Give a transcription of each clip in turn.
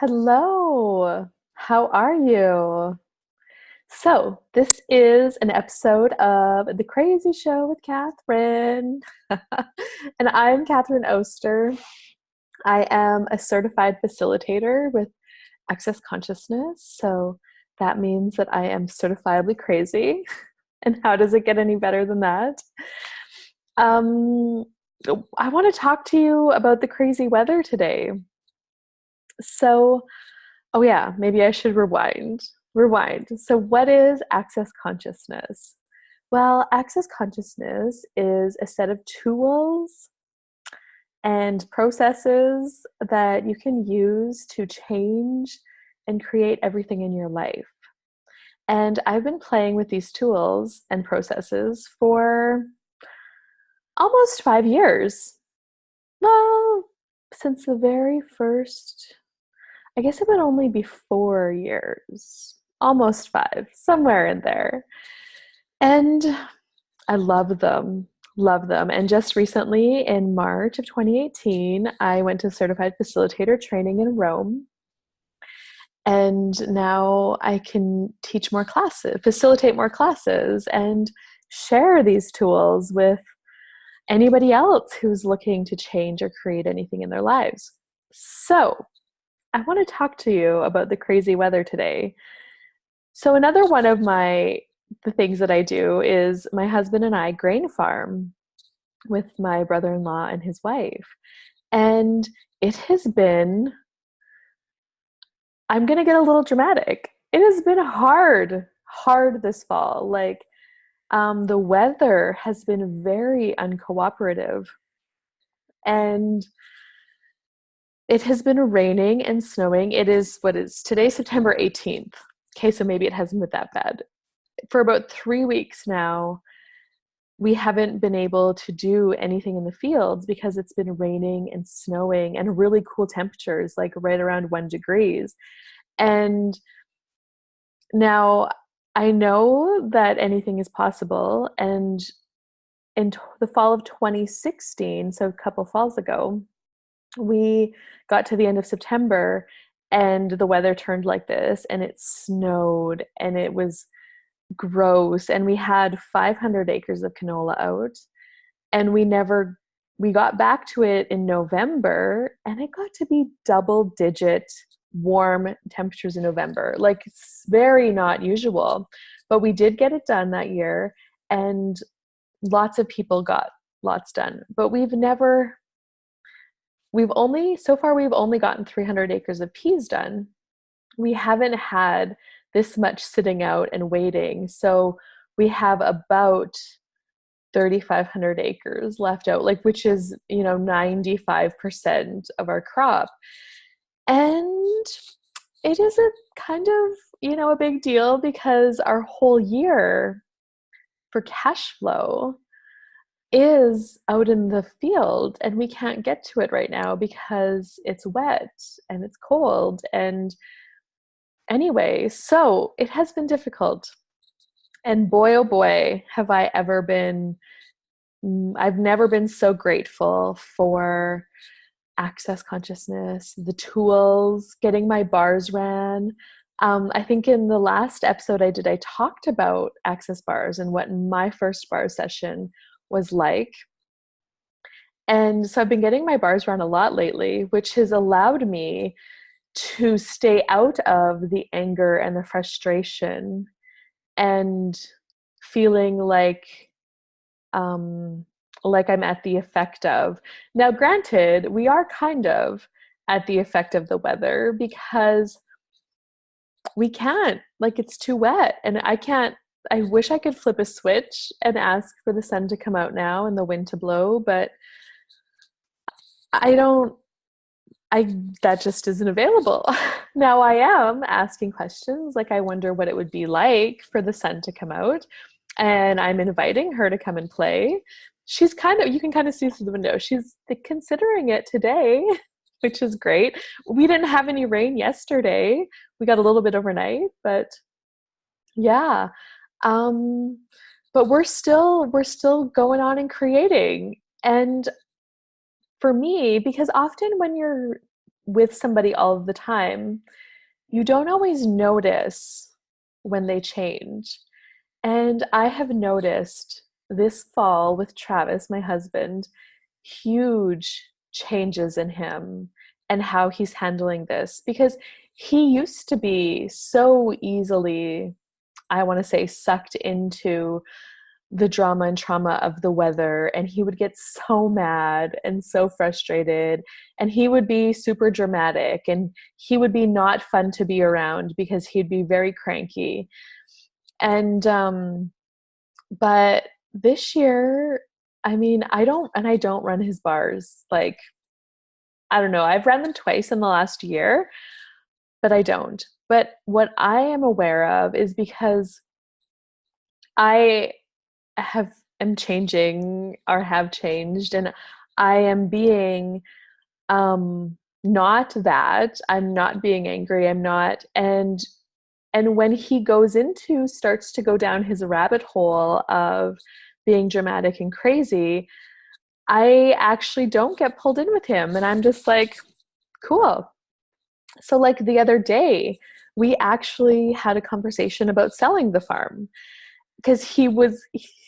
Hello, how are you? So, this is an episode of the KrAzY Show with Katherine. And I'm Katherine Oster. I am a certified facilitator with Access Consciousness. So, that means that I am certifiably crazy. And how does it get any better than that? Um, I want to talk to you about the crazy weather today. So, oh yeah, maybe I should rewind. Rewind. So what is access consciousness? Well, access consciousness is a set of tools and processes that you can use to change and create everything in your life. And I've been playing with these tools and processes for almost 5 years. Well, since the very first, I guess it would only be 4 years, almost five, somewhere in there. And I love them, love them. And just recently, in March of 2018, I went to Certified Facilitator training in Rome. And now I can teach more classes, facilitate more classes, and share these tools with anybody else who's looking to change or create anything in their lives. So, I want to talk to you about the crazy weather today. So another one of the things that I do is my husband and I grain farm with my brother-in-law and his wife. And it has been, I'm going to get a little dramatic. It has been hard this fall. The weather has been very uncooperative. And it has been raining and snowing. It is what is today, September 18th. Okay, so maybe it hasn't been that bad. For about 3 weeks now, we haven't been able to do anything in the fields because it's been raining and snowing and really cool temperatures, like right around 1 degree. And now I know that anything is possible. And in the fall of 2016, so a couple falls ago, we got to the end of September and the weather turned like this and it snowed and it was gross and we had 500 acres of canola out and we got back to it in November and it got to be double digit warm temperatures in November. Like it's very not usual, but we did get it done that year and lots of people got lots done. But we've only gotten 300 acres of peas done. We haven't had this much sitting out and waiting. So we have about 3,500 acres left out, which is, 95% of our crop. And it is a kind of, a big deal because our whole year for cash flow is out in the field and we can't get to it right now because it's wet and it's cold. And anyway, so it has been difficult. And boy, oh boy, I've never been so grateful for access consciousness, the tools, getting my bars ran. I think in the last episode I talked about access bars and what my first bar session was like. And so I've been getting my bars run a lot lately, which has allowed me to stay out of the anger and the frustration and feeling like I'm at the effect of. Now, granted, we are kind of at the effect of the weather because we can't, it's too wet and I wish I could flip a switch and ask for the sun to come out now and the wind to blow, but that just isn't available. Now I am asking questions, I wonder what it would be like for the sun to come out, and I'm inviting her to come and play. You can kind of see through the window. She's considering it today, which is great. We didn't have any rain yesterday. We got a little bit overnight, but yeah. But we're still going on and creating. And for me, because often when you're with somebody all of the time, you don't always notice when they change. And I have noticed this fall with Travis, my husband, huge changes in him and how he's handling this, because he used to be so easily, I want to say, sucked into the drama and trauma of the weather, and he would get so mad and so frustrated, and he would be super dramatic, and he would be not fun to be around because he'd be very cranky. And but this year, I mean, I don't run his bars. Like, I don't know, I've run them twice in the last year, but I don't. But what I am aware of is because I am changing, or have changed, and I am being not that. I'm not being angry. I'm not. And when he starts to go down his rabbit hole of being dramatic and crazy, I actually don't get pulled in with him. And I'm just like, cool. So like the other day, we actually had a conversation about selling the farm, because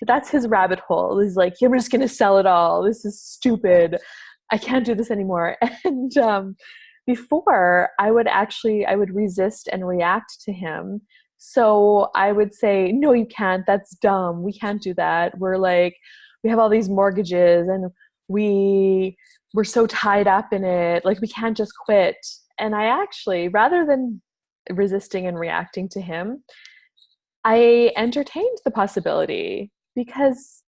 that's his rabbit hole. He's like, you're just going to sell it all. This is stupid. I can't do this anymore. And before, I would resist and react to him. So I would say, no, you can't. That's dumb. We can't do that. We have all these mortgages, and we're so tied up in it. Like, we can't just quit. And I actually, rather than resisting and reacting to him, I entertained the possibility, because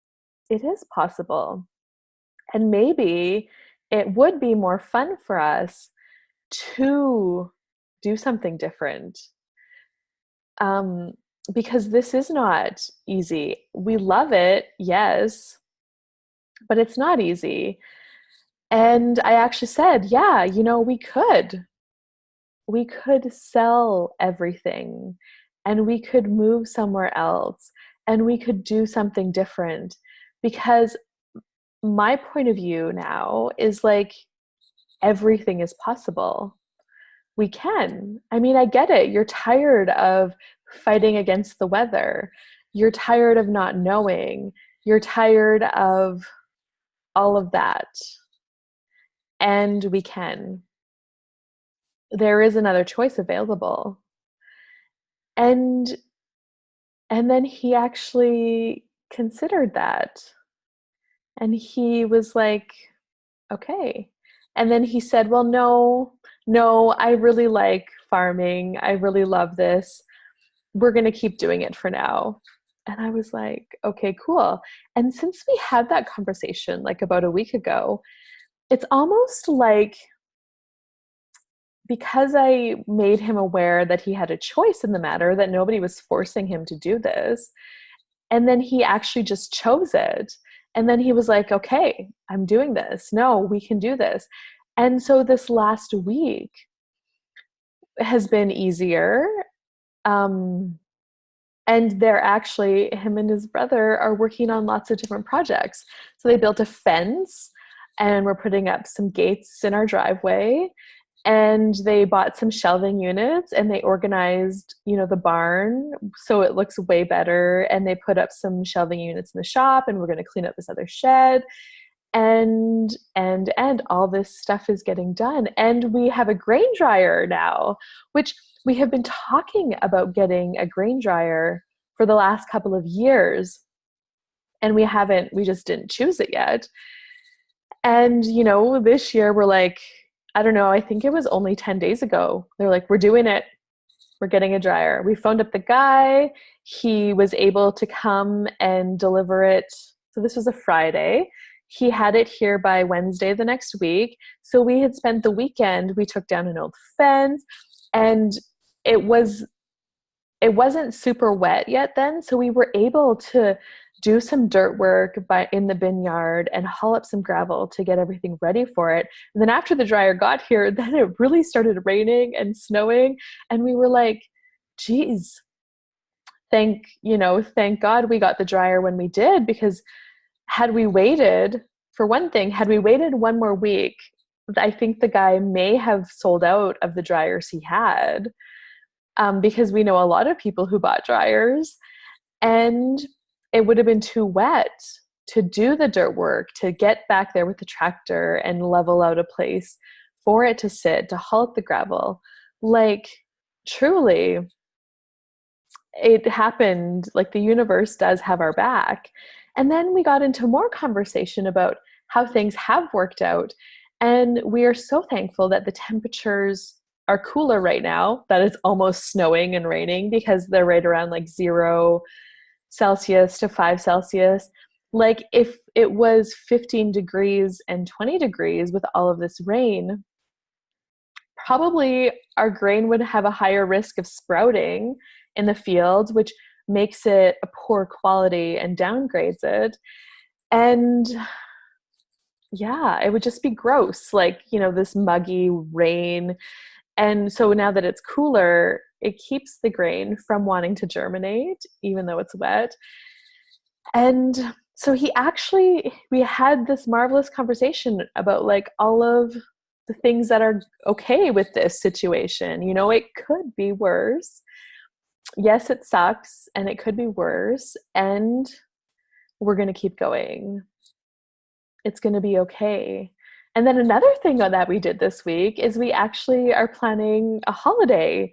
it is possible. And maybe it would be more fun for us to do something different. Because this is not easy. We love it, yes, but it's not easy. And I actually said, yeah, we could sell everything, and we could move somewhere else, and we could do something different, because my point of view now is like, everything is possible. We can. I mean, I get it. You're tired of fighting against the weather. You're tired of not knowing. You're tired of all of that. And we can. There is another choice available. And then he actually considered that. And he was like, okay. And then he said, well, no, I really like farming. I really love this. We're going to keep doing it for now. And I was like, okay, cool. And since we had that conversation like about a week ago, it's almost like, because I made him aware that he had a choice in the matter, that nobody was forcing him to do this, and then he actually just chose it. And then he was like, okay, I'm doing this. No, we can do this. And so this last week has been easier. And him and his brother are working on lots of different projects. So they built a fence, and we're putting up some gates in our driveway. And they bought some shelving units, and they organized, the barn so it looks way better. And they put up some shelving units in the shop, and we're going to clean up this other shed. And all this stuff is getting done. And we have a grain dryer now, which we have been talking about getting a grain dryer for the last couple of years. And we just didn't choose it yet. And, this year we're like, I don't know, I think it was only 10 days ago. They're like, we're doing it. We're getting a dryer. We phoned up the guy. He was able to come and deliver it. So this was a Friday. He had it here by Wednesday the next week. So we had spent the weekend. We took down an old fence, and it wasn't super wet yet then. So we were able to do some dirt work in the bin yard and haul up some gravel to get everything ready for it. And then after the dryer got here, then it really started raining and snowing. And we were like, geez, thank God we got the dryer when we did, because had we waited one more week, I think the guy may have sold out of the dryers he had, because we know a lot of people who bought dryers, and it would have been too wet to do the dirt work, to get back there with the tractor and level out a place for it to sit, to haul up the gravel. Like, truly, it happened. Like, the universe does have our back. And then we got into more conversation about how things have worked out. And we are so thankful that the temperatures are cooler right now, that it's almost snowing and raining, because they're right around like 0 Celsius to 5 Celsius. Like, if it was 15 degrees and 20 degrees with all of this rain, probably our grain would have a higher risk of sprouting in the fields, which makes it a poor quality and downgrades it. And yeah, it would just be gross, like, this muggy rain. And so now that it's cooler, it keeps the grain from wanting to germinate, even though it's wet. And so we had this marvelous conversation about like all of the things that are okay with this situation. It could be worse. Yes, it sucks, and it could be worse, and we're going to keep going. It's going to be okay. And then another thing that we did this week is we actually are planning a holiday.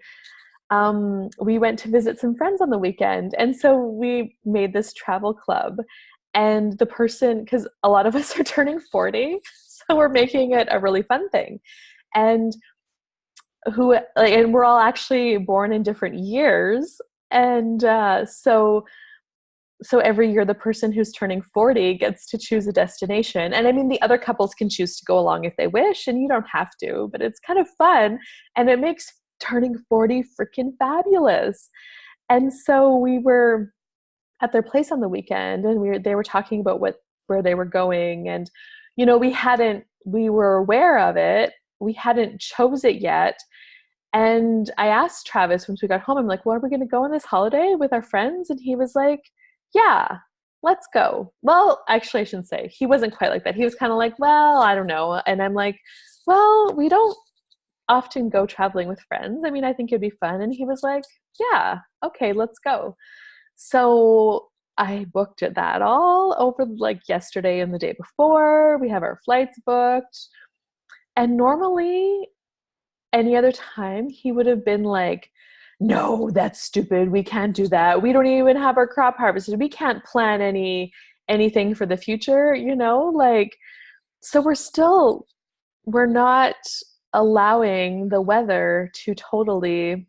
We went to visit some friends on the weekend, and so we made this travel club. And the person, because a lot of us are turning 40, so we're making it a really fun thing. And we're all actually born in different years, and so every year the person who's turning 40 gets to choose a destination. And I mean, the other couples can choose to go along if they wish, and you don't have to, but it's kind of fun, and it makes turning 40 freaking fabulous. And so we were at their place on the weekend, and they were talking about where they were going, and we were aware of it, we hadn't chose it yet. And I asked Travis once we got home, I'm like, well, are we going to go on this holiday with our friends? And he was like, yeah, let's go. Well, actually, I shouldn't say. He wasn't quite like that. He was kind of like, well, I don't know. And I'm like, well, we don't often go traveling with friends. I mean, I think it'd be fun. And he was like, yeah, okay, let's go. So I booked that all over like yesterday and the day before. We have our flights booked. And normally, any other time, he would have been like, no, that's stupid. We can't do that. We don't even have our crop harvested. We can't plan anything for the future, like, so we're not allowing the weather to totally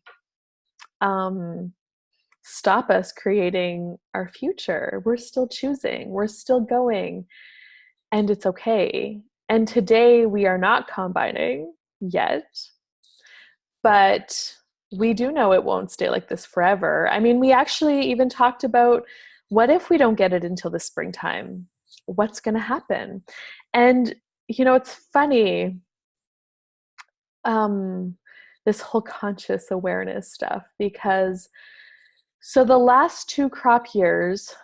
stop us creating our future. We're still choosing, we're still going, and it's okay. And today we are not combining yet, but we do know it won't stay like this forever. I mean, we actually even talked about, what if we don't get it until the springtime? What's going to happen? And, it's funny, this whole conscious awareness stuff, because so the last 2 crop years,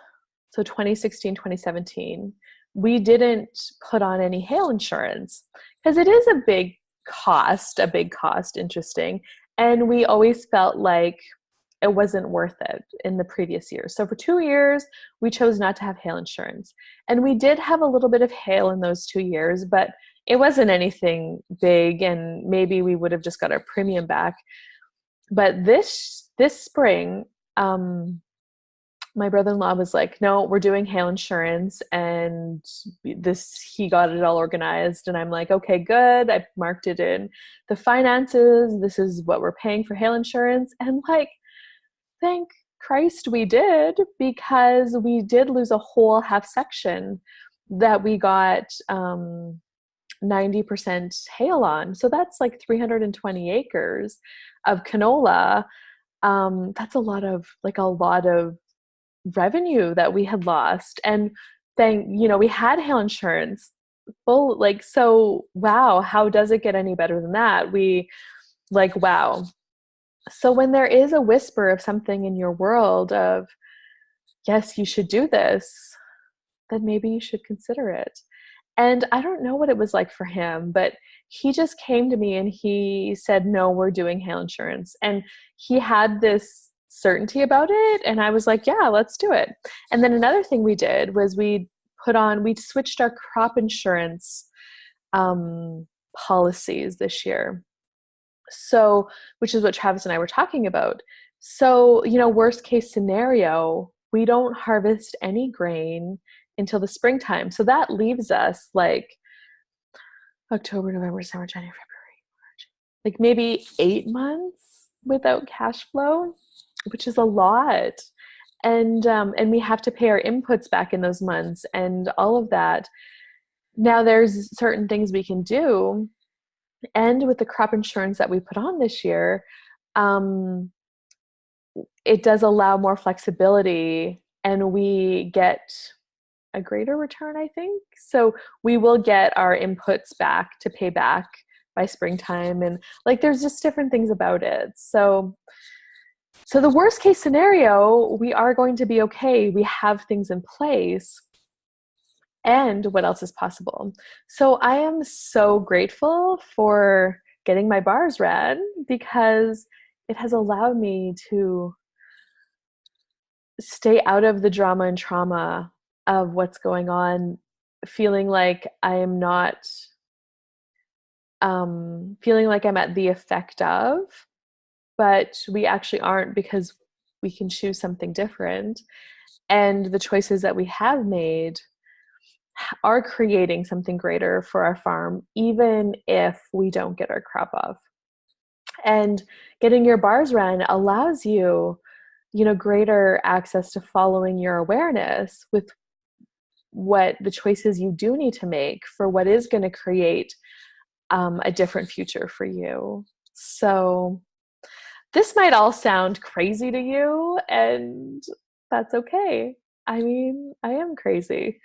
so 2016, 2017, we didn't put on any hail insurance, because it is a big cost, interesting. And we always felt like it wasn't worth it in the previous years. So for 2 years, we chose not to have hail insurance. And we did have a little bit of hail in those 2 years, but it wasn't anything big, and maybe we would have just got our premium back. But this spring, my brother-in-law was like, no, we're doing hail insurance, and he got it all organized. And I'm like, okay, good. I marked it in the finances. This is what we're paying for hail insurance. And like, thank Christ we did, because we did lose a whole half section that we got 90% hail on. So that's like 320 acres of canola. That's a lot of revenue that we had lost. And we had hail insurance full, so wow, how does it get any better than that? Wow. So when there is a whisper of something in your world of, yes, you should do this, then maybe you should consider it. And I don't know what it was like for him, but he just came to me and he said, no, we're doing hail insurance. And he had this certainty about it. And I was like, yeah, let's do it. And then another thing we did was we switched our crop insurance policies this year. So, which is what Travis and I were talking about. So, worst case scenario, we don't harvest any grain until the springtime. So that leaves us like October, November, December, January, February, March, like maybe 8 months without cash flow, which is a lot. And we have to pay our inputs back in those months and all of that. Now there's certain things we can do. And with the crop insurance that we put on this year, it does allow more flexibility and we get a greater return, I think. So we will get our inputs back to pay back by springtime. And like, there's just different things about it. So the worst case scenario, we are going to be okay. We have things in place. And what else is possible? So I am so grateful for getting my bars ran because it has allowed me to stay out of the drama and trauma of what's going on, feeling like I am not, feeling like I'm at the effect of, but we actually aren't because we can choose something different. And the choices that we have made are creating something greater for our farm, even if we don't get our crop off. And getting your bars run allows you, greater access to following your awareness with what the choices you do need to make for what is going to create a different future for you. So this might all sound crazy to you, and that's okay. I mean, I am crazy.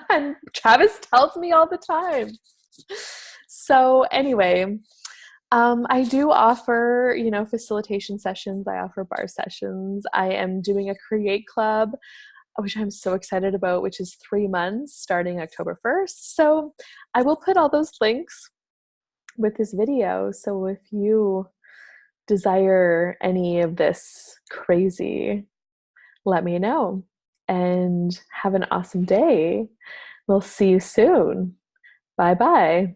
And Travis tells me all the time. So anyway, I do offer, facilitation sessions. I offer bar sessions. I am doing a KREATE Club, which I'm so excited about, which is 3 months starting October 1st. So I will put all those links with this video. So if you desire any of this crazy, let me know. And have an awesome day. We'll see you soon. Bye-bye.